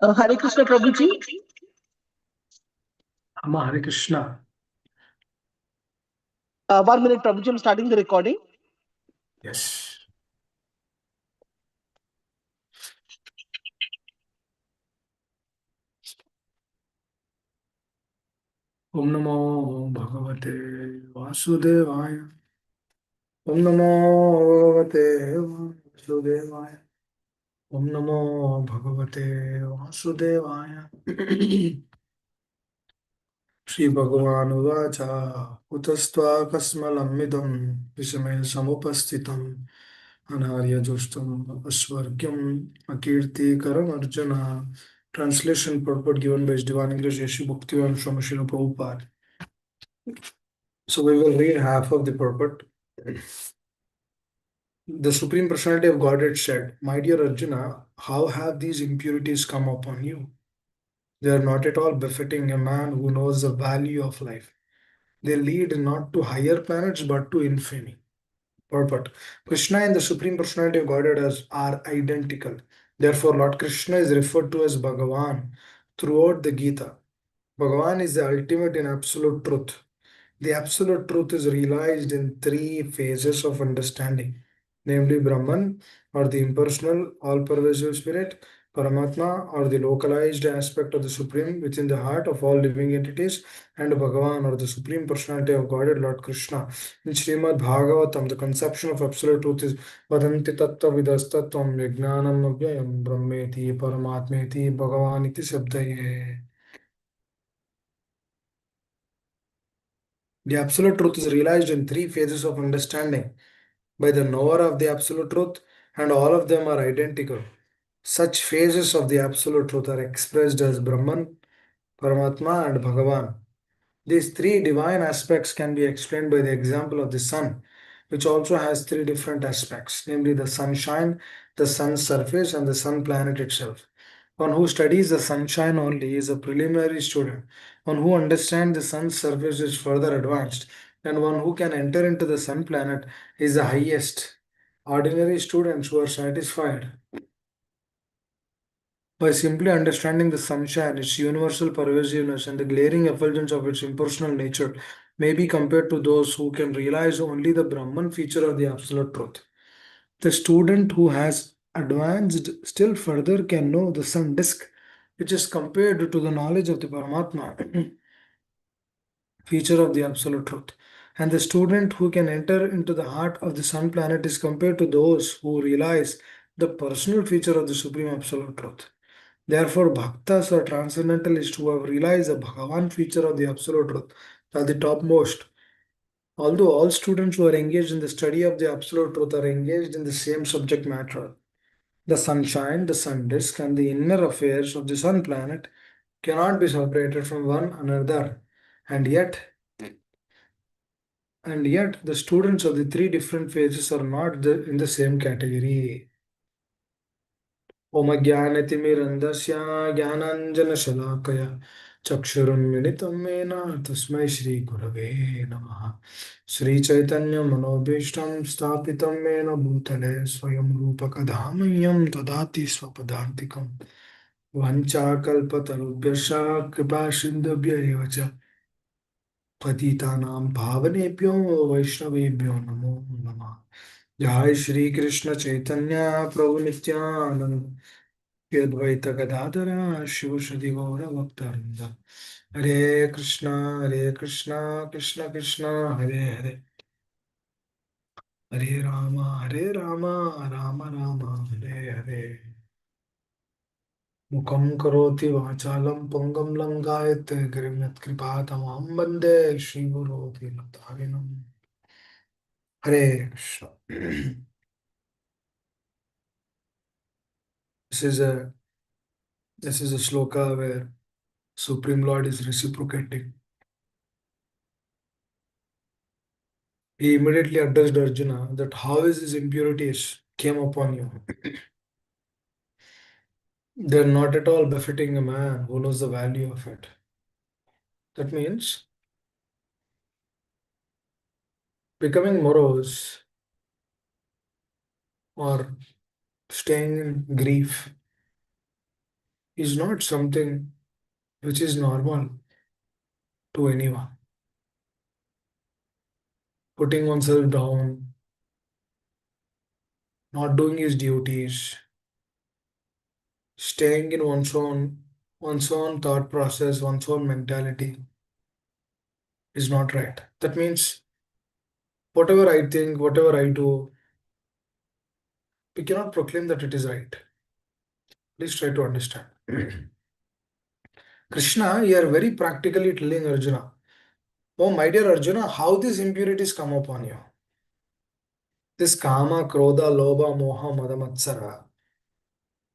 Hare Krishna Prabhuji. Amma Hare Krishna. 1 minute, Prabhuji. I'm starting the recording. Yes. Om Namo Bhagavate Vasudevaya. Om Namo Bhagavate Vasudevaya. Om Namo Bhagavate Vasudevaya. Shri Bhagavan Uvacha Utastva Kasmalamidam Vishame Samupastitam Anarya Jostam Asvargyam Akirti Karam Arjuna. Translation purport given by His Divine English Yeshu Bhaktivan from Srila Prabhupada. So we will read half of the purport. The Supreme Personality of Godhead said, "My dear Arjuna, how have these impurities come upon you? They are not at all befitting a man who knows the value of life. They lead not to higher planets but to infamy." Purport. Krishna and the Supreme Personality of Godhead are identical. Therefore, Lord Krishna is referred to as Bhagavan throughout the Gita. Bhagavan is the ultimate in absolute truth. The absolute truth is realized in three phases of understanding, namely Brahman, or the impersonal, all pervasive spirit, Paramatma, or the localized aspect of the Supreme within the heart of all living entities, and Bhagavan, or the Supreme Personality of Godhead, Lord Krishna. In Srimad Bhagavatam, the conception of absolute truth is Vadanti Tattva Vidastattvam Vijnanam Avyayam Brahmeti Paramatmeti Bhagavaniti Sabdaye. The absolute truth is realized in three phases of understanding by the knower of the absolute truth, and all of them are identical. Such phases of the absolute truth are expressed as Brahman, Paramatma, and Bhagavan. These three divine aspects can be explained by the example of the sun, which also has three different aspects, namely the sunshine, the sun's surface, and the sun planet itself. One who studies the sunshine only is a preliminary student. One who understands the sun's surface is further advanced, and one who can enter into the sun planet is the highest. Ordinary students who are satisfied by simply understanding the sunshine, its universal pervasiveness, and the glaring effulgence of its impersonal nature may be compared to those who can realize only the Brahman feature of the absolute truth. The student who has advanced still further can know the sun disk, which is compared to the knowledge of the Paramatma feature of the absolute truth. And the student who can enter into the heart of the sun planet is compared to those who realize the personal feature of the supreme absolute truth. Therefore, bhaktas or transcendentalists who have realized the Bhagavan feature of the absolute truth are the topmost. Although all students who are engaged in the study of the absolute truth are engaged in the same subject matter, the sunshine, the sun disk, and the inner affairs of the sun planet cannot be separated from one another. And yet, the students of the three different phases are not in the same category. ओमज्ञानतिमिरन्धस्य ज्ञानाञ्जनशलाकया चक्षुरुन्मिलितं येन तस्मै श्रीगुरवे नमः। श्रीचैतन्यमनोभीष्टं स्थापितं येन भूतले स्वयं रूपकधामह्यं ददाति स्वपदान्तिकं। वाञ्छाकल्पतरुभ्यश्च कृपासिन्धुभ्य एव च पतितानां पावनेभ्यो वैष्णवेभ्यो नमो नमः। जय श्री कृष्ण चैतन्य प्रभु Nityanand Advaita Gadadhara Shivashadi Gaura Bhaktarinda. Hare Krishna, Krishna Krishna, Hare Hare. Hare Rama, Rama Rama, Hare Hare. Mukam karoti vachalam pongam langayate grimyat kripatamam bande Shri Guru Dinatarinam. Hare Krishna. This is a this is a sloka where Supreme Lord is reciprocating. He immediately addressed Arjuna that how is his impurities came upon you. They're not at all befitting a man who knows the value of it. That means becoming morose or staying in grief is not something which is normal to anyone. Putting oneself down, not doing his duties, staying in one's own thought process, one's own mentality is not right. That means whatever I think, whatever I do, we cannot proclaim that it is right. Please try to understand. Krishna here very practically telling Arjuna, oh my dear Arjuna, how these impurities come upon you? This kama, krodha, lobha, moha, mada, matsara.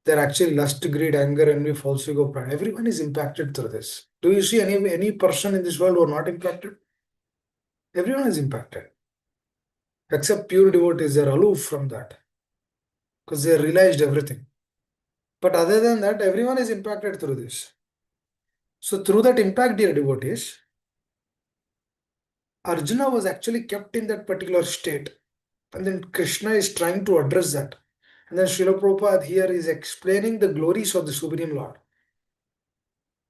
They're actually lust, greed, anger, envy, false ego, pride. Everyone is impacted through this. Do you see any person in this world who are not impacted? Everyone is impacted. Except pure devotees, they're aloof from that because they realized everything. But other than that, everyone is impacted through this. So through that impact, dear devotees, Arjuna was actually kept in that particular state. And then Krishna is trying to address that. And then Srila Prabhupada here is explaining the glories of the Supreme Lord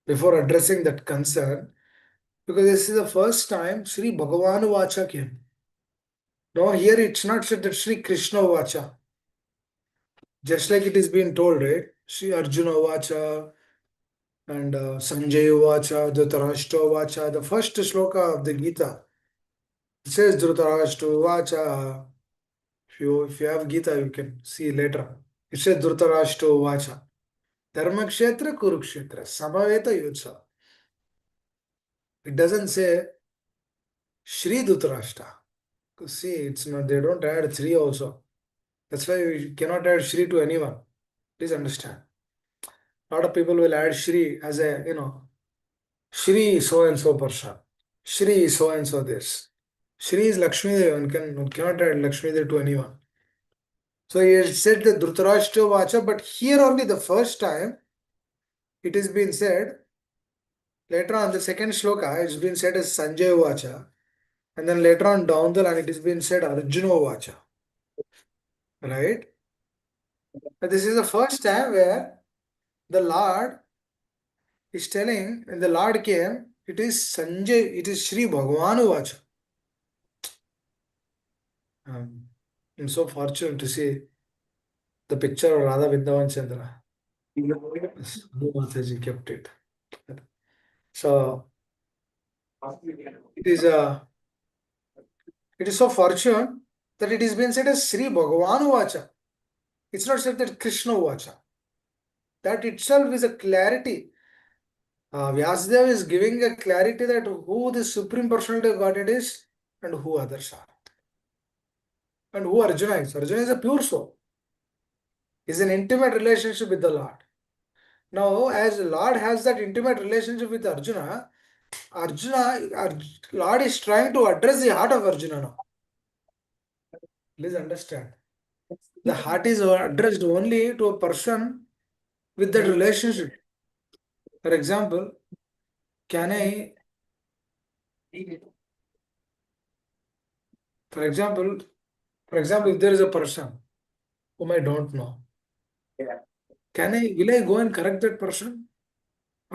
before addressing that concern. Because this is the first time Sri Bhagavan Vacha came. Now here it's not said that Sri Krishna Vacha. Just like it is being told, right? Sri Arjuna Vacha and Sanjay Vacha, Dhritarashtra Vacha. The first sloka of the Gita, it says Dhritarashtra Vacha. If you have Gita, you can see later. It says Dhritarashtra Vacha. Dharmakshetra Kurukshetra. Samaveta Yutsa. It doesn't say Shri Dhritarashtra. See, it's not, they don't add three also. That's why we cannot add Shri to anyone. Please understand. A lot of people will add Shri as a, Shri so and so person. Shri so and so this. Shri is Lakshmi Devi. One cannot add Lakshmi Devi to anyone. So he said the Dhritarashtra Vacha, but here only the first time it is being said. Later on, the second shloka is being said as Sanjay Vacha. And then later on down the line, it is being said Arjuna Vacha. Right? But this is the first time where the Lord is telling, when the Lord came, it is Sanjay, it is Sri Bhagavan Vacha. I'm so fortunate to see the picture of Radha Vrindavan Chandra. Mataji kept it. So it is so fortunate that it is being said as Sri Bhagavan Vacha. It's not said that Krishna Vacha. That itself is a clarity. Vyasadeva is giving a clarity that who the Supreme Personality of Godhead is and who others are. And who Arjuna is. Arjuna is a pure soul. Is an intimate relationship with the Lord. Now, as the Lord has that intimate relationship with Arjuna, Lord is trying to address the heart of Arjuna now. Please understand. The heart is addressed only to a person with that relationship. For example, can I, for example, if there is a person whom I don't know, will I go and correct that person?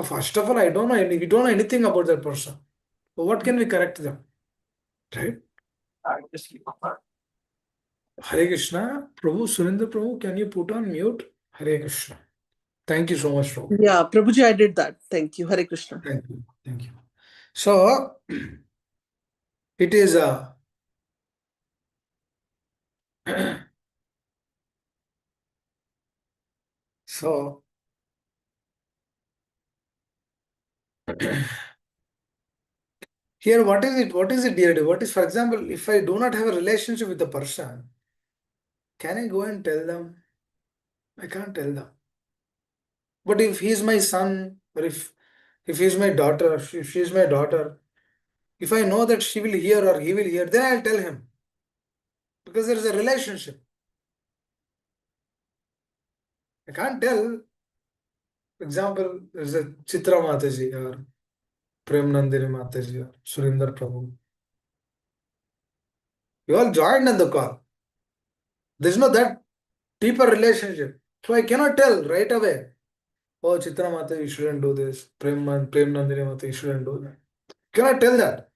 First of all, I don't know we don't know anything about that person. So what can we correct them? Right? Hare Krishna. Prabhu, Surendra Prabhu, can you put on mute? Hare Krishna. Thank you so much, Prabhu. Yeah, Prabhuji, I did that. Thank you. Hare Krishna. Thank you. Thank you. So, it is so here what is it? What is it, dear? What is, for example, if I do not have a relationship with the person, can I go and tell them? I can't tell them. But if he is my son, or if he is my daughter, if she is my daughter, if I know that she will hear or he will hear, then I'll tell him. Because there is a relationship. I can't tell. For example, there is a Chitra Mataji or Prem Nandini Mataji or Surinder Prabhu. You all joined in the call. There is no that deeper relationship. So I cannot tell right away. Oh, Chitra Mata, you shouldn't do this. Prem Nandini Mata, you shouldn't do that. Cannot tell that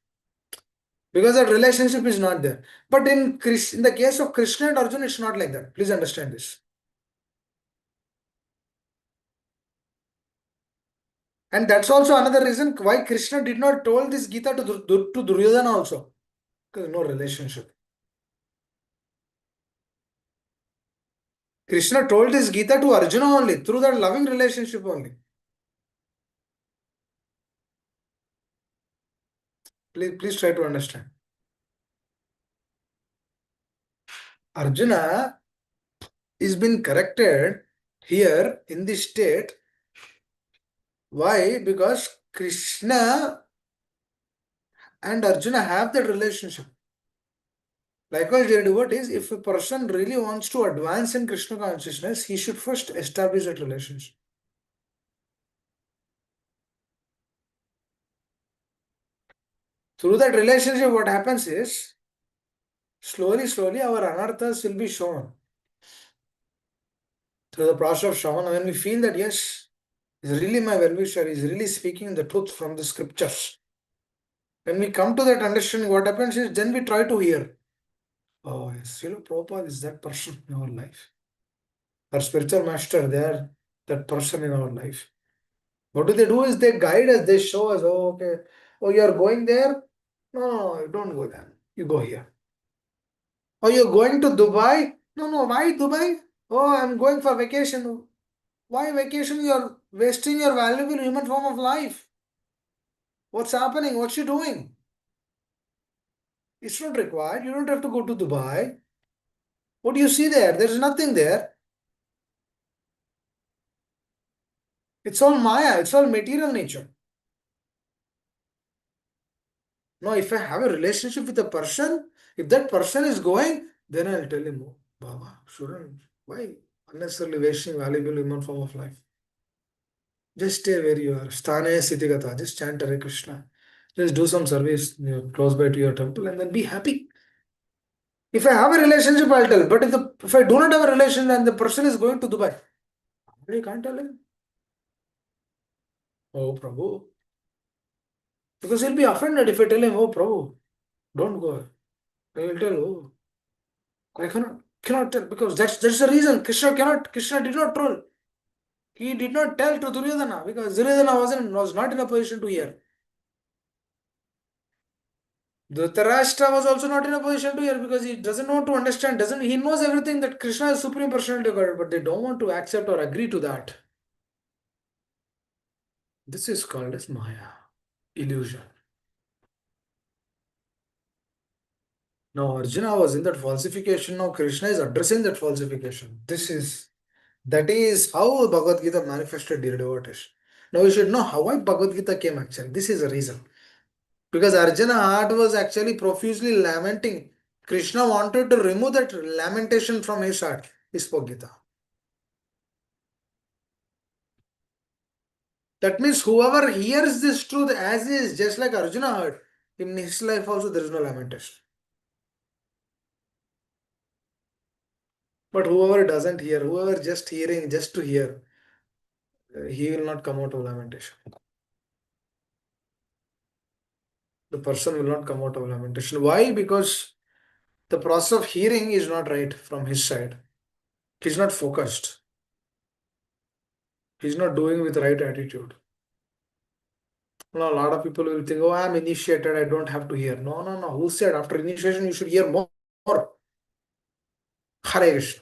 because that relationship is not there. But in the case of Krishna and Arjuna, it's not like that. Please understand this. And that's also another reason why Krishna did not told this Gita to Duryodhana also. Because no relationship. Krishna told this Gita to Arjuna only, through that loving relationship only. Please try to understand. Arjuna is been corrected here in this state. Why? Because Krishna and Arjuna have that relationship. Likewise, dear devotees, if a person really wants to advance in Krishna consciousness, he should first establish that relationship. Through that relationship, what happens is, slowly, our anarthas will be shown. Through the process of Shravan, when we feel that, yes, is really my well-wisher, is really speaking the truth from the scriptures. When we come to that understanding, what happens is, then we try to hear. Oh, yes, Srila Prabhupada is that person in our life. Our spiritual master, they are that person in our life. What do? Is they guide us, they show us, oh, okay, oh, you are going there? No, you don't go there. You go here. Oh, you're going to Dubai? No, why Dubai? Oh, I'm going for vacation. Why vacation? You're wasting your valuable human form of life. What's happening? What's she doing? It's not required. You don't have to go to Dubai. What do you see there? There's nothing there. It's all Maya. It's all material nature. Now, if I have a relationship with a person, if that person is going, then I'll tell him, oh, Baba, shouldn't. Why unnecessarily wasting valuable human form of life? Just stay where you are. Sthane Sitigata. Just chant Hare Krishna. Just do some service close by to your temple and then be happy. If I have a relationship, I'll tell. But if I do not have a relation and the person is going to Dubai, I can't tell him. Oh, Prabhu. Because he'll be offended if I tell him, oh, Prabhu, don't go. I will tell, oh, I cannot tell because that's the reason. Krishna did not troll. He did not tell to Duryodhana because Duryodhana was not in a position to hear. Dhritarashtra was also not in a position to hear because he doesn't want to understand, doesn't he knows everything that Krishna is Supreme Personality of God, but they don't want to accept or agree to that. This is called as Maya, illusion. Now Arjuna was in that falsification, now Krishna is addressing that falsification. That is how Bhagavad Gita manifested, dear devotees. Now we should know how why Bhagavad Gita came actually. This is the reason. Because Arjuna heart was actually profusely lamenting. Krishna wanted to remove that lamentation from his heart. He spoke Gita. That means whoever hears this truth as is, just like Arjuna heard, in his life also there is no lamentation. But whoever doesn't hear, whoever just hearing just to hear, he will not come out of lamentation. The person will not come out of lamentation. Why? Because the process of hearing is not right from his side. He's not focused. He's not doing with right attitude. Now, a lot of people will think, oh, I'm initiated, I don't have to hear. No. Who said after initiation you should hear more? Hare Krishna.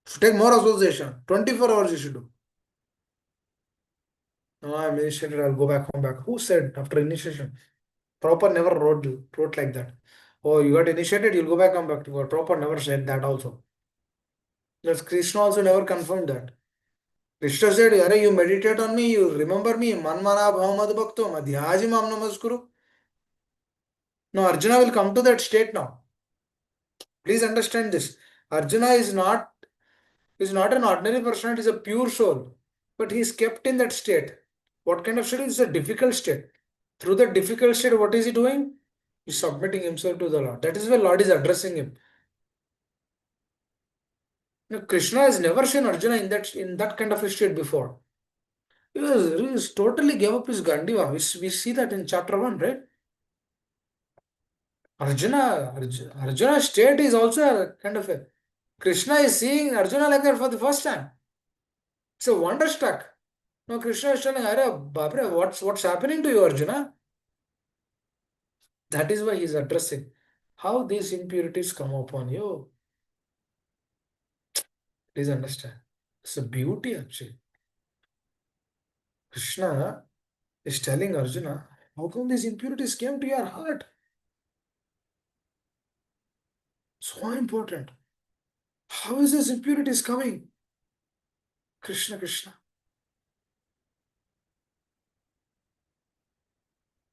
Should take more association. 24 hours you should do. No, I'm initiated, I'll go back home back. Who said after initiation? Proper never wrote like that. Oh, you got initiated, you'll go back, come back to God. Proper never said that also. Yes, Krishna also never confirmed that. Krishna said, Are you meditate on me, you remember me, Manmana Bhavamad Bhakto, Madhyaji Mam Namaskuru. Now Arjuna will come to that state now. Please understand this. Arjuna is not an ordinary person, he is a pure soul. But he is kept in that state. What kind of state? It's a difficult state. Through that difficult state, what is he doing? He's submitting himself to the Lord. That is why Lord is addressing him. Now, Krishna has never seen Arjuna in that kind of a state before. He was totally gave up his Gandiva. We see that in chapter 1, right? Arjuna's state is also a kind of a. Krishna is seeing Arjuna like that for the first time. It's a wonderstruck. No, Krishna is telling, Arre, Bapre, what's happening to you, Arjuna? That is why he is addressing how these impurities come upon you. Please understand. It's a beauty actually. Krishna is telling Arjuna, how come these impurities came to your heart? So important. How is this impurities coming? Krishna, Krishna.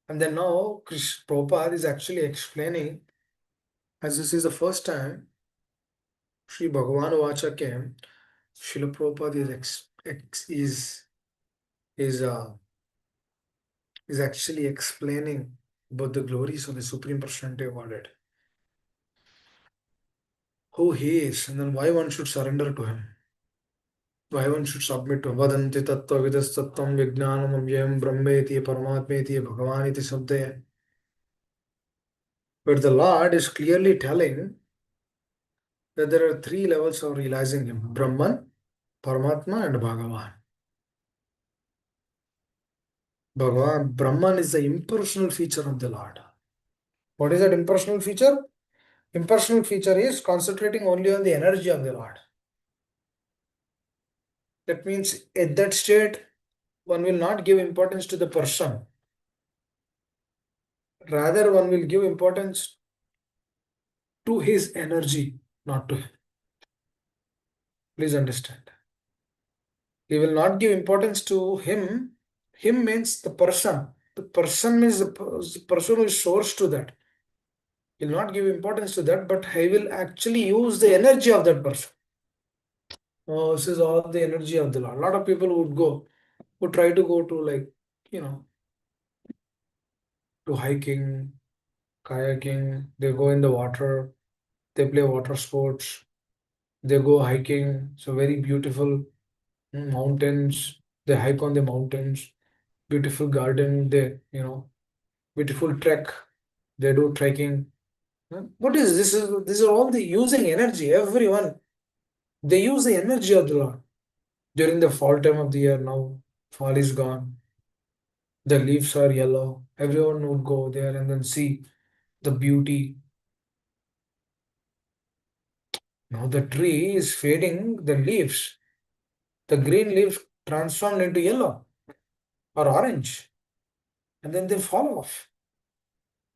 And then now Prabhupada is actually explaining, as this is the first time Sri Bhagavan Vacha came, Srila Prabhupada is actually explaining about the glories of the Supreme Personality of Godhead, who he is, and then why one should surrender to him, why one should submit to him. Vadanti tattva vidas tattvam vijnanam avyayam brahmeti paramatmeti bhagavaniti sabdaya. But the Lord is clearly telling that there are three levels of realizing him: Brahman, Paramatma, and Bhagavan. Bhagavan, Brahman is the impersonal feature of the Lord. What is that impersonal feature? Impersonal feature is concentrating only on the energy of the Lord. That means at that state, one will not give importance to the person. Rather, one will give importance to his energy, not to him. Please understand. He will not give importance to him. Him means the person. The person means the person who is source to that. He will not give importance to that, but he will actually use the energy of that person. Oh, this is all the energy of the Lord. A lot of people would try to go to, like, you know, to hiking, kayaking. They go in the water. They play water sports. They go hiking. So very beautiful mountains. They hike on the mountains. Beautiful garden. Beautiful trek. They do trekking. What is this? These are all the using energy. Everyone, they use the energy of the Lord during the fall time of the year. Now fall is gone. The leaves are yellow. Everyone would go there and then see the beauty. Now the tree is fading. The leaves, the green leaves transformed into yellow or orange, and then they fall off.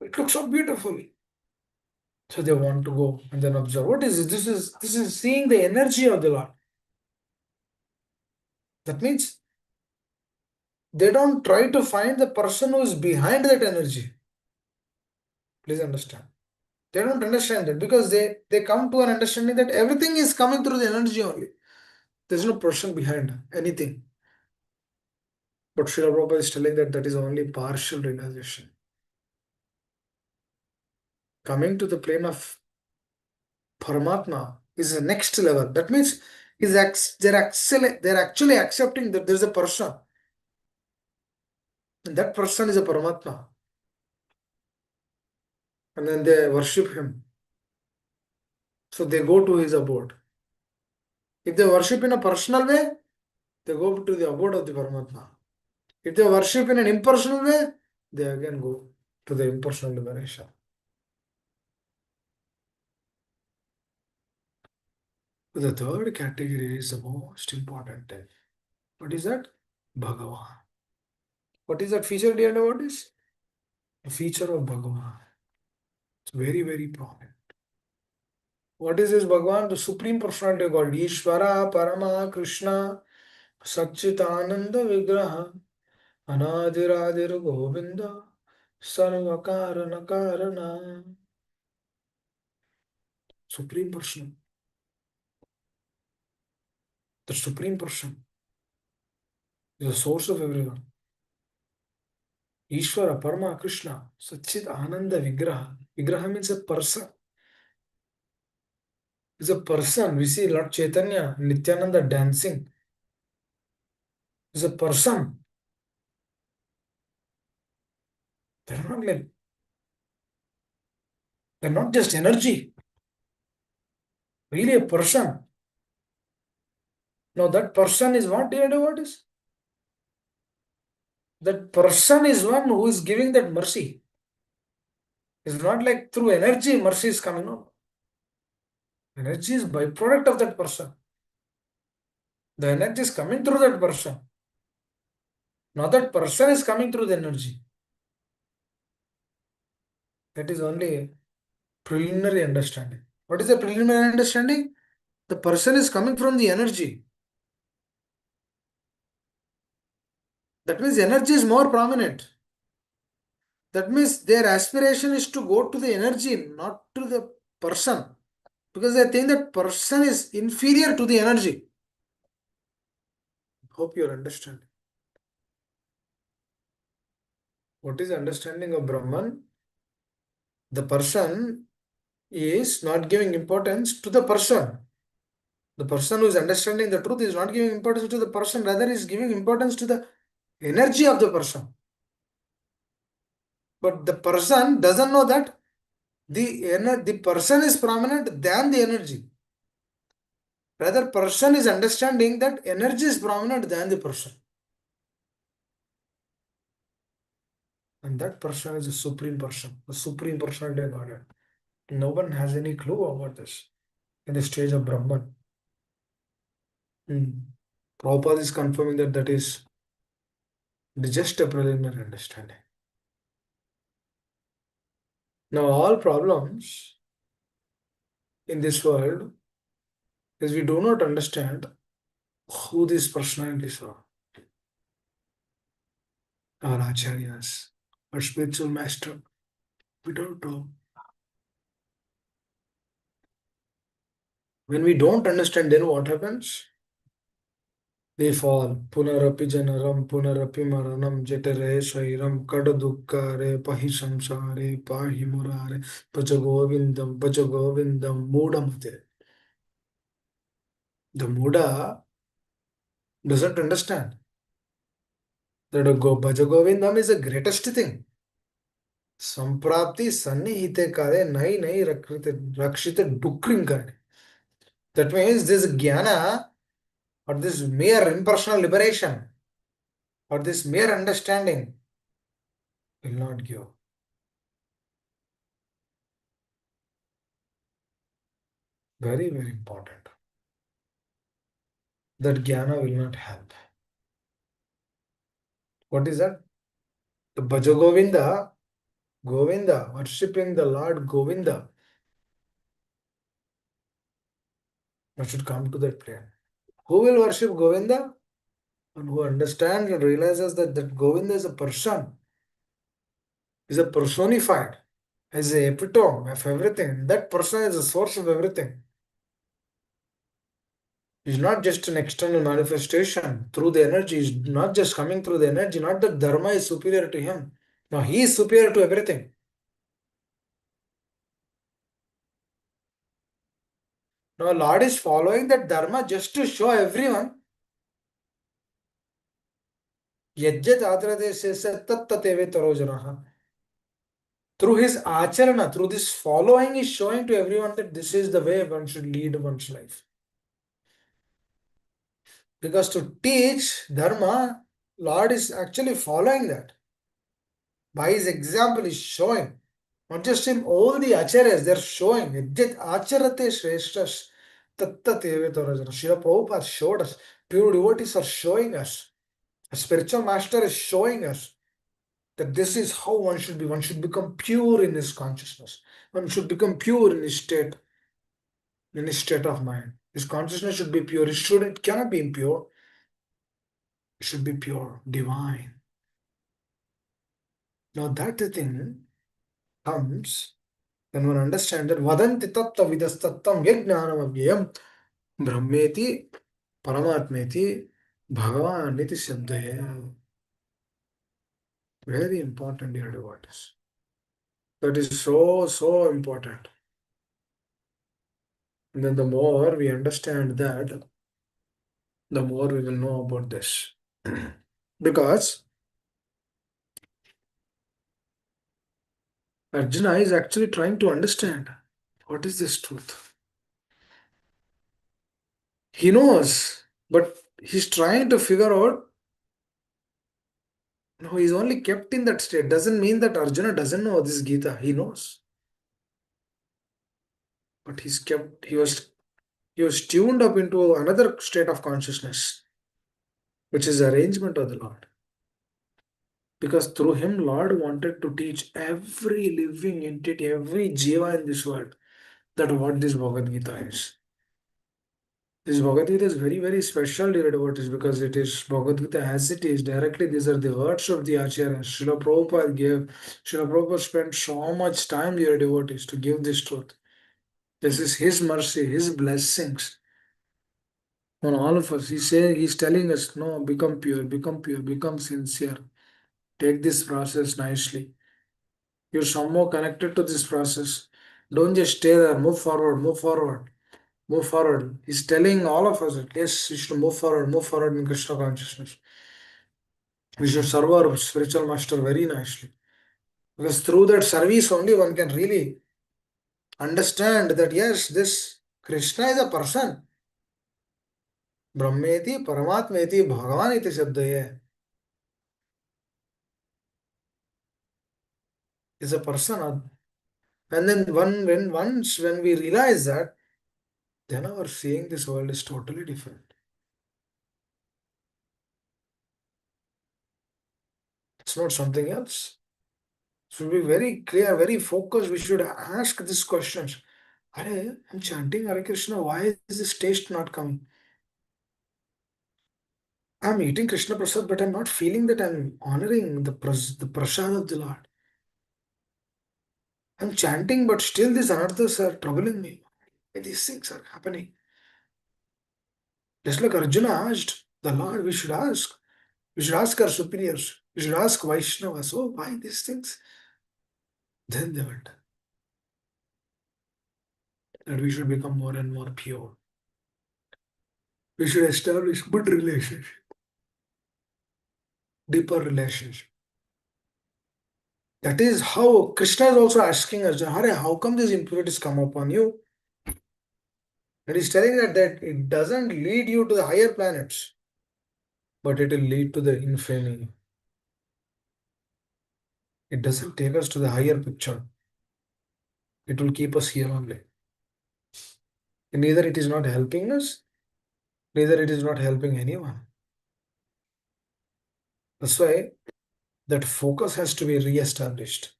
It looks so beautiful. So they want to go and then observe. What is it? This is seeing the energy of the Lord. That means they don't try to find the person who is behind that energy. Please understand. They don't understand that because they come to an understanding that everything is coming through the energy only. There's no person behind anything. But Srila Prabhupada is telling that that is only partial realization. Coming to the plane of Paramatma is the next level. That means they're actually accepting that there's a person. And that person is a Paramatma. And then they worship him. So they go to his abode. If they worship in a personal way, they go to the abode of the Paramatma. If they worship in an impersonal way, they again go to the impersonal liberation. The third category is the most important type. What is that? Bhagavan. What is that feature, dear devotees? A feature of Bhagavan. It's very, very prominent. What is this Bhagavan? The Supreme Personality of God. Ishvara, Parama, Krishna, Satchitananda Vigraha, Anadiradir Govinda, Sarvakarana Karana. Supreme Person. The Supreme Person is the source of everyone. Ishvara, Parama, Krishna, Satchit Ananda Vigraha. Vigraha means a person. It's a person. We see Lord Chaitanya, Nityananda dancing. is a person. They're not like, they're not just energy, really a person. Now that person is what, dear devotees? That person is one who is giving that mercy. It's not like through energy mercy is coming. No. Energy is byproduct of that person. The energy is coming through that person. Not that person is coming through the energy. That is only preliminary understanding. What is the preliminary understanding? The person is coming from the energy. That means energy is more prominent. That means their aspiration is to go to the energy, not to the person. Because they think that person is inferior to the energy. Hope you understand. What is the understanding of Brahman? The person is not giving importance to the person. The person who is understanding the truth is not giving importance to the person, rather is giving importance to the energy of the person. But the person doesn't know that the person is prominent than the energy. Rather, person is understanding that energy is prominent than the person. And that person is a supreme person, the supreme personality of Godhead. No one has any clue about this in the stage of Brahman. Hmm. Prabhupada is confirming that that is just a preliminary understanding. Now, all problems in this world is we do not understand who these personalities are. Our acharyas, our spiritual master. We don't know. When we don't understand, then what happens? They fall. Punarapi janaram, punarapi maranam, jetere shairam, kadadukare, pahi samsare, pahi murare, pajagovindam, pajagovindam, mudamate. The Muda doesn't understand that Bhajagovindam is the greatest thing. Samprapti sannihite kare nai nai rakshite dukring kare. That means this jnana or this mere impersonal liberation or this mere understanding will not give. Very, very important. That jnana will not help. What is that? The Bhajagovinda, Govinda, worshipping the Lord Govinda. One should come to that plane. Who will worship Govinda? And who understands and realizes that Govinda is a person, is a personified, is a epitome of everything. That person is the source of everything. He's not just an external manifestation through the energy. He's not just coming through the energy. Not that dharma is superior to him. No, he is superior to everything. Now, Lord is following that dharma just to show everyone. Yajjat adrade se tattateve tarojanaha. Through his acharana, through this following, is showing to everyone that this is the way one should lead one's life. Because to teach dharma, Lord is actually following that. By his example, is showing. Not just him, all the acharyas, they're showing. Yajjat acharate shreshtas tattateve tarojana. Srila Prabhupada showed us. Pure devotees are showing us. A spiritual master is showing us that this is how one should be. One should become pure in his consciousness. One should become pure in his state of mind. His consciousness should be pure. It cannot be impure. It should be pure, divine. Now that thing comes when one understands that vadanti tattva vidastattam yajnanam avyayam brahmeti paramatmeti bhagavan iti shabdaya. Very important, dear devotees. That is so, so important. And then the more we understand that, the more we will know about this. Because Arjuna is actually trying to understand what is this truth. He knows, but he's trying to figure out. No, he's only kept in that state. Doesn't mean that Arjuna doesn't know this Gita. He knows, but he was tuned up into another state of consciousness, which is arrangement of the Lord. Because through him, Lord wanted to teach every living entity, every jiva in this world, that what this Bhagavad Gita is. This Bhagavad Gita is very, very special, dear devotees, because it is Bhagavad Gita as it is. Directly, these are the words of the Acharya. Srila Prabhupada spent so much time, dear devotees, to give this truth. This is his mercy, his blessings on all of us. He's telling us, no, become pure, become sincere. Take this process nicely. You're somehow connected to this process. Don't just stay there. Move forward, move forward, move forward. He's telling all of us that yes, we should move forward in Krishna consciousness. We should serve our spiritual master very nicely. Because through that service only one can really understand that yes, this Krishna is a person. Brahmeti, Paramatmeti, Bhagavan iti shabdaya. Is a person. And then when we realize that, then our seeing this world is totally different. It's not something else. Should be very clear, very focused. We should ask these questions. Hare, I'm chanting Hare Krishna. Why is this taste not coming? I'm eating Krishna Prasad, but I'm not feeling that I'm honoring the prasad of the Lord. I'm chanting, but still these anarthas are troubling me. These things are happening. Just like Arjuna asked the Lord, we should ask. We should ask our superiors. We should ask Vaishnavas. Oh, why these things? Then they will tell that we should become more and more pure. We should establish good relationship, deeper relationship. That is how Krishna is also asking Arjuna, Hare, how come these impurities come upon you? And he's telling that it doesn't lead you to the higher planets, but it will lead to the infamy. It doesn't take us to the higher picture. It will keep us here only. And neither it is not helping us, neither it is not helping anyone. That's why that focus has to be re-established.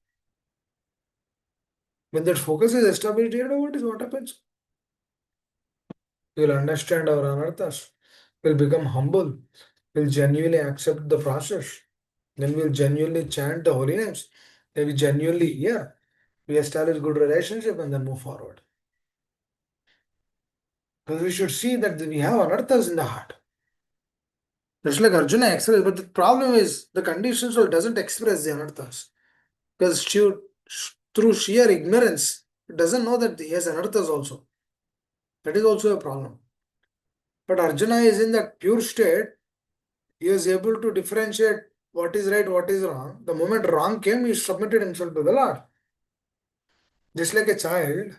When that focus is established, you know what happens? We will understand our anarthas, will become humble, will genuinely accept the process, then we'll genuinely chant the holy names, then we genuinely hear, we establish good relationship and then move forward. Because we should see that we have anarthas in the heart. Just like Arjuna expressed, but the problem is the conditioned soul doesn't express the anarthas. Because through sheer ignorance, it doesn't know that he has anarthas also. That is also a problem. But Arjuna is in that pure state, he was able to differentiate what is right, what is wrong. The moment wrong came, he submitted himself to the Lord. Just like a child,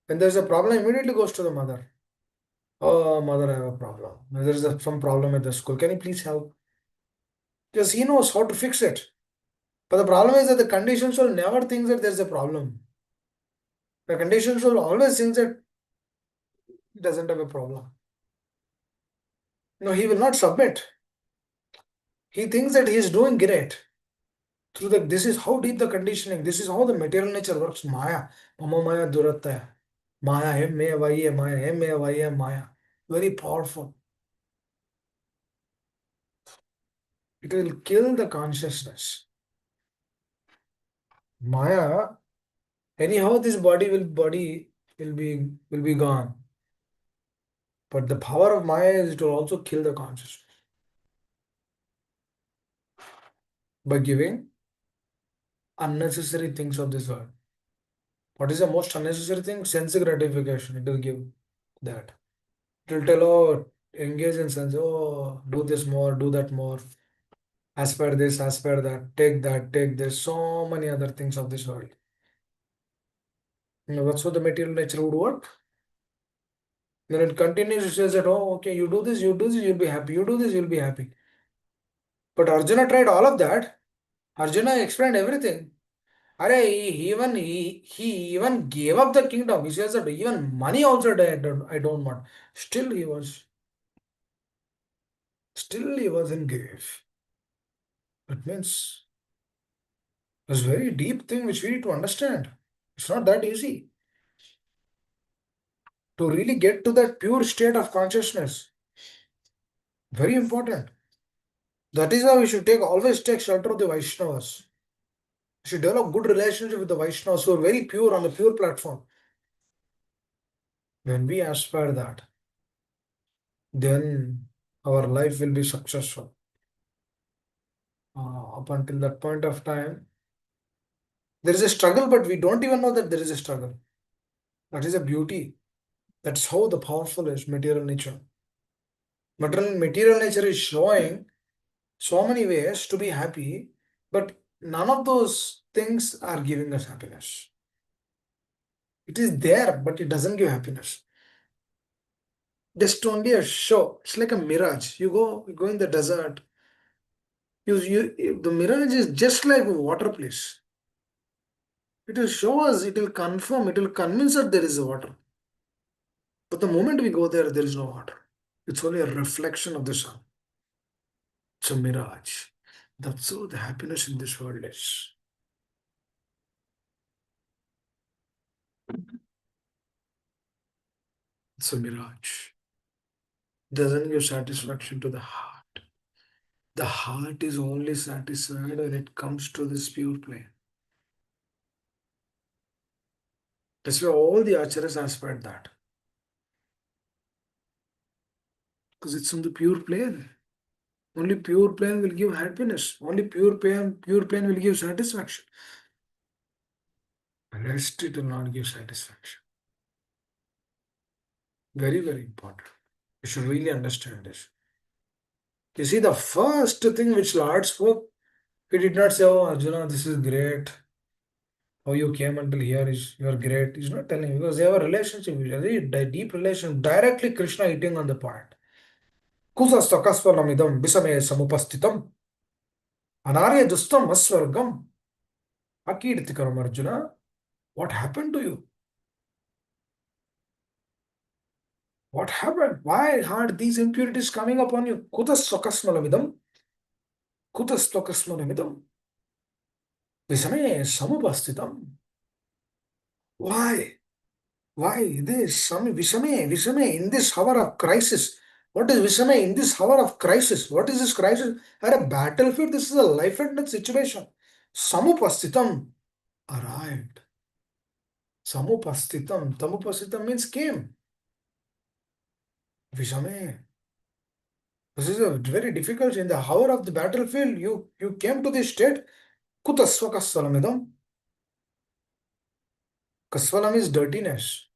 when there's a problem, immediately goes to the mother. Oh, mother, I have a problem. There's some problem at the school. Can you please help? Because he knows how to fix it. But the problem is that the conditioned soul never thinks that there's a problem. The conditioned soul always thinks that he doesn't have a problem. No, he will not submit. He thinks that he is doing great. This is how deep the conditioning, this is how the material nature works. Maya. Mama Maya Durataya. Maya hem me avaiye Maya. Hem me avaiye Maya. Very powerful. It will kill the consciousness. Maya, anyhow, this body will be gone. But the power of Maya is to also kill the consciousness by giving unnecessary things of this world. What is the most unnecessary thing? Sense gratification. It will give that. It will tell, oh, engage in sense, oh, do this more, do that more, aspire this, aspire that, take this, so many other things of this world. That's what the material nature would work. Then it continues, it says that, oh, okay, you do this, you'll be happy. You do this, you'll be happy. But Arjuna tried all of that. Arjuna explained everything. Arey, he even gave up the kingdom. He says that even money also I don't want. Still he was in grave. That means it's a very deep thing which we need to understand. It's not that easy to really get to that pure state of consciousness. Very important. That is why we should always take shelter of the Vaishnavas. We should develop good relationship with the Vaishnavas who are very pure on the pure platform. When we aspire that, then our life will be successful. Up until that point of time, there is a struggle, but we don't even know that there is a struggle. That is a beauty. That's how the powerful is material nature. Material nature is showing so many ways to be happy, but none of those things are giving us happiness. It is there, but it doesn't give happiness. Just only a show. It's like a mirage. You go in the desert. The mirage is just like a water place. It will show us, it will confirm, it will convince us there is water. But the moment we go there, there is no water. It's only a reflection of the sun. It's a mirage. That's how the happiness in this world is. It's a mirage. Doesn't give satisfaction to the heart. The heart is only satisfied when it comes to this pure plane. That's why all the acharyas aspired that. Because it's on the pure plane. Only pure plane will give happiness. Only pure plane will give satisfaction. Rest it will not give satisfaction. Very, very important. You should really understand this. You see, the first thing which Lord spoke, he did not say, oh, Arjuna, this is great. How you came until here is you are great. He's not telling because they have a relationship, a very deep relation. Directly Krishna hitting on the point. Kusastakasvalamidam visame samupastitam anarya dustam asvargam. Akirtikaram Arjuna, what happened to you? What happened? Why are these impurities coming upon you? Kutastakasmalamidam. Kutastakasmalamidam. Visame samupastitam. Why? Why this? Visame, in this hour of crisis. What is Visame in this hour of crisis? What is this crisis? At a battlefield, this is a life and death situation. Samupastitam arrived. Samupastitam means came. Visame. This is a very difficult in the hour of the battlefield. You came to this state. Kutasvakasvalamidam. Kasvalam is dirtiness.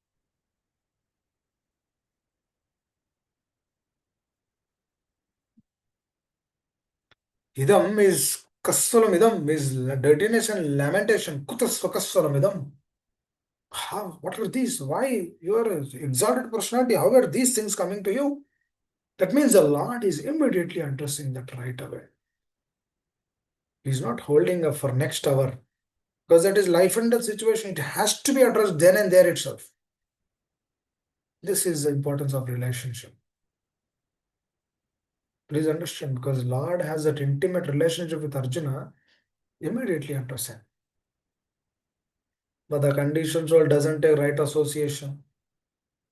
Idam is kasvalamidam is dirtiness and lamentation. Kutasvakasvalamidam. How? What are these? Why you are an exalted personality? How are these things coming to you? That means the Lord is immediately addressing that right away. He's not holding up for next hour because that is life and death situation. It has to be addressed then and there itself. This is the importance of relationship. Please understand because Lord has that intimate relationship with Arjuna, immediately address him. But the conditions world doesn't take right association.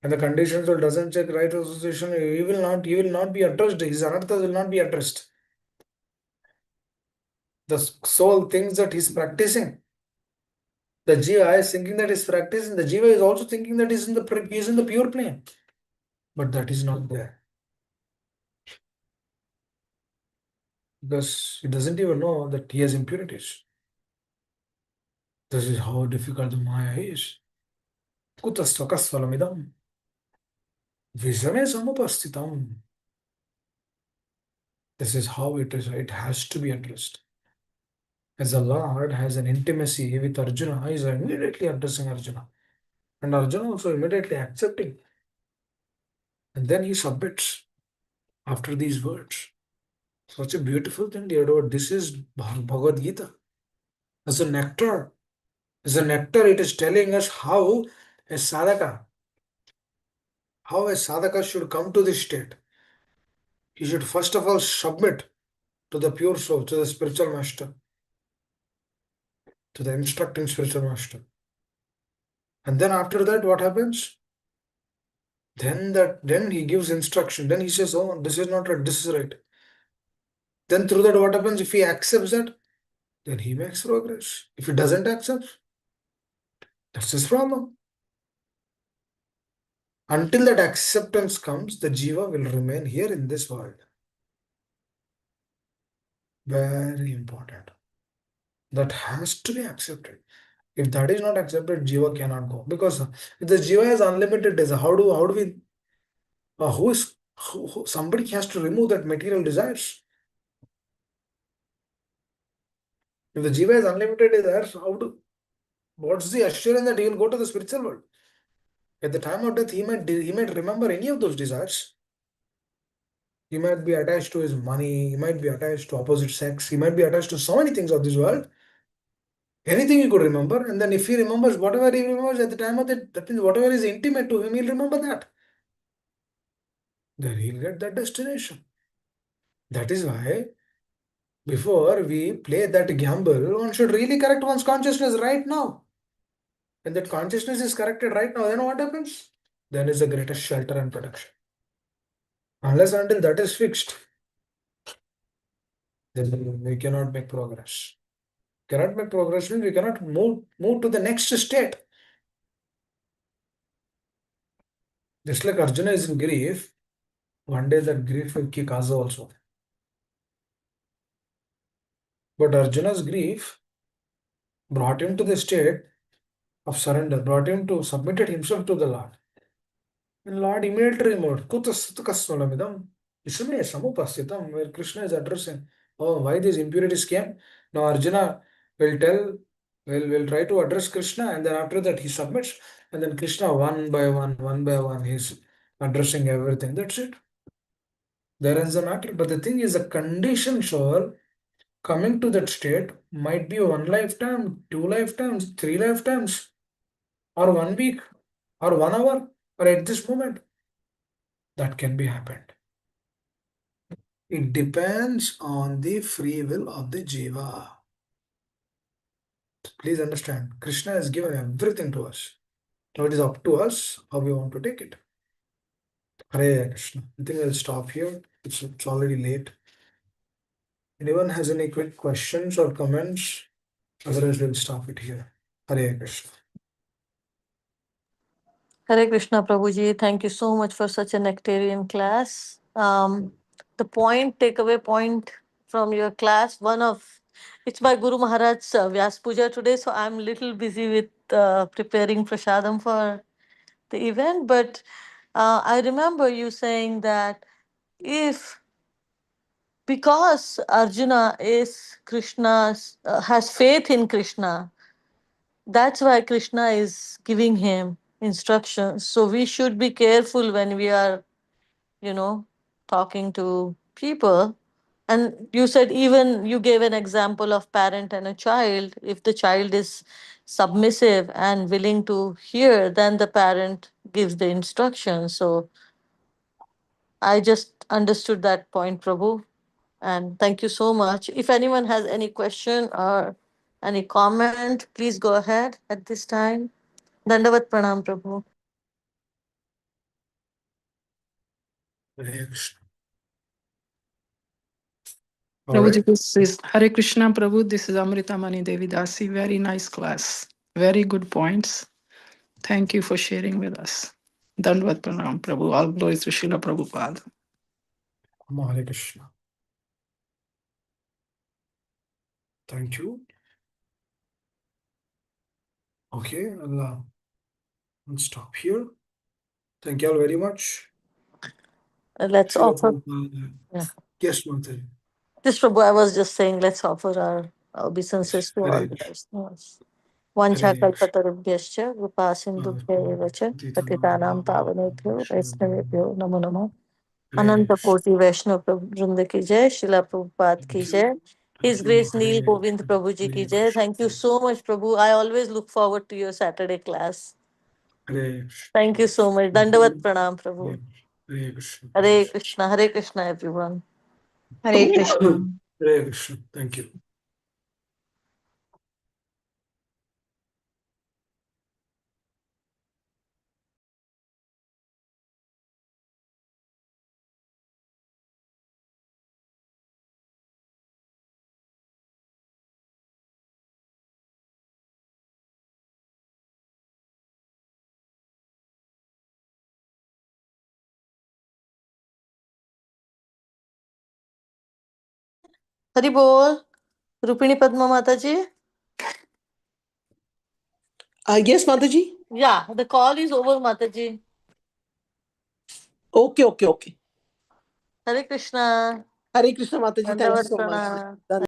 And the conditions world doesn't take right association, he will not be addressed. His anarthas will not be addressed. The soul thinks that he's practicing. The jiva is thinking that he's practicing. The jiva is also thinking that he's in the pure plane. But that is not there. Because he doesn't even know that he has impurities. This is how difficult the Maya is. Kutastakasvalamidam. Visame samupastitam. This is how it is. It has to be addressed. As the Lord has an intimacy with Arjuna, he is immediately addressing Arjuna. And Arjuna also immediately accepting. And then he submits after these words. Such a beautiful thing, dear Lord. This is Bhagavad Gita. As a nectar. As a nectar, it is telling us a sadhaka, how a sadhaka should come to this state. He should first of all submit to the pure soul, to the spiritual master, to the instructing spiritual master. And then after that, what happens? Then he gives instruction. Then he says, "Oh, this is not right, this is right." Then through that, what happens? If he accepts that, then he makes progress. If he doesn't accept, that's his problem. Until that acceptance comes, the jiva will remain here in this world. Very important. That has to be accepted. If that is not accepted, jiva cannot go. Because if the jiva has unlimited desire, how do we somebody has to remove that material desires. If the jiva has unlimited desires, what's the assurance that he will go to the spiritual world? At the time of death, he might remember any of those desires. He might be attached to his money, he might be attached to opposite sex, he might be attached to so many things of this world. Anything he could remember, and then if he remembers whatever he remembers at the time of that means whatever is intimate to him, he'll remember that. Then he'll get that destination. That is why before we play that gamble, one should really correct one's consciousness right now. When that consciousness is corrected right now, then what happens? Then is the greatest shelter and protection. Unless until that is fixed, then we cannot make progress. Cannot make progress means we cannot move to the next state. Just like Arjuna is in grief, one day that grief will kick us also. But Arjuna's grief brought him to the state of surrender, brought him to submitted himself to the Lord. And Lord immediately removed Kutasutakasolamidam Isame Samupasitam, where Krishna is addressing, oh, why these impurities came. Now Arjuna will will try to address Krishna, and then after that he submits, and then Krishna one by one, he's addressing everything. That's it. There is the matter. But the thing is, the condition for coming to that state might be one lifetime, two lifetimes, three lifetimes, or 1 week, or 1 hour, or at this moment. That can be happened. It depends on the free will of the jiva. Please understand, Krishna has given everything to us. Now it is up to us how we want to take it. Hare Krishna. I think I'll stop here. It's already late. Anyone has any quick questions or comments? Otherwise, we'll stop it here. Hare Krishna. Hare Krishna, Prabhuji. Thank you so much for such a nectarian class. The takeaway point from your class, it's my Guru Maharaj's Vyas Puja today, so I'm a little busy with preparing prasadam for the event. But I remember you saying that if because Arjuna is Krishna's, has faith in Krishna, that's why Krishna is giving him instructions. So we should be careful when we are, you know, talking to people. And you said even you gave an example of parent and a child. If the child is submissive and willing to hear, then the parent gives the instructions. So I just understood that point, Prabhu. And thank you so much. If anyone has any question or any comment, please go ahead at this time. Dandavat Pranam, Prabhu. Hare Krishna. All right. Prabhuji, this is Hare Krishna Prabhu. This is Amrita Mani Devi Dasi. Very nice class. Very good points. Thank you for sharing with us. Dandvat Pranam Prabhu. All glories to Srila Prabhupada. Hare Krishna. Thank you. Okay, I'll stop here. Thank you all very much. Let's Srila offer. Prabhupada. Yeah. Yes, Mataji. This Prabhu, I was just saying, let's offer our obeisances to all Hare the Krishna. Vaishnavas. Hare Krishna. Vanchakalpatarubhyascha Vipasindubhya eva cha Patitanam Pavanebhyo Vaishnavebhyo Namo Namo. Hare Ananta Krishna. Koti Vaishnav Vrinda ki jai, Srila Prabhupada ki jai. His Thank you. Grace Neil Hare Govind Prabhu ji ki Hare jai. Krishna. Thank you so much, Prabhu. I always look forward to your Saturday class. Hare Krishna. Thank you so much. Dandavat Pranam, Prabhu. Hare Krishna. Hare Krishna, everyone. Hare Krishna. Hare Krishna. Thank you. Hari Bol. Rupini Padma Mataji. Yes, Mataji. Yeah, the call is over, Mataji. Okay. Hare Krishna. Hare Krishna, Mataji. Thank you Dandavat so much. Pranam.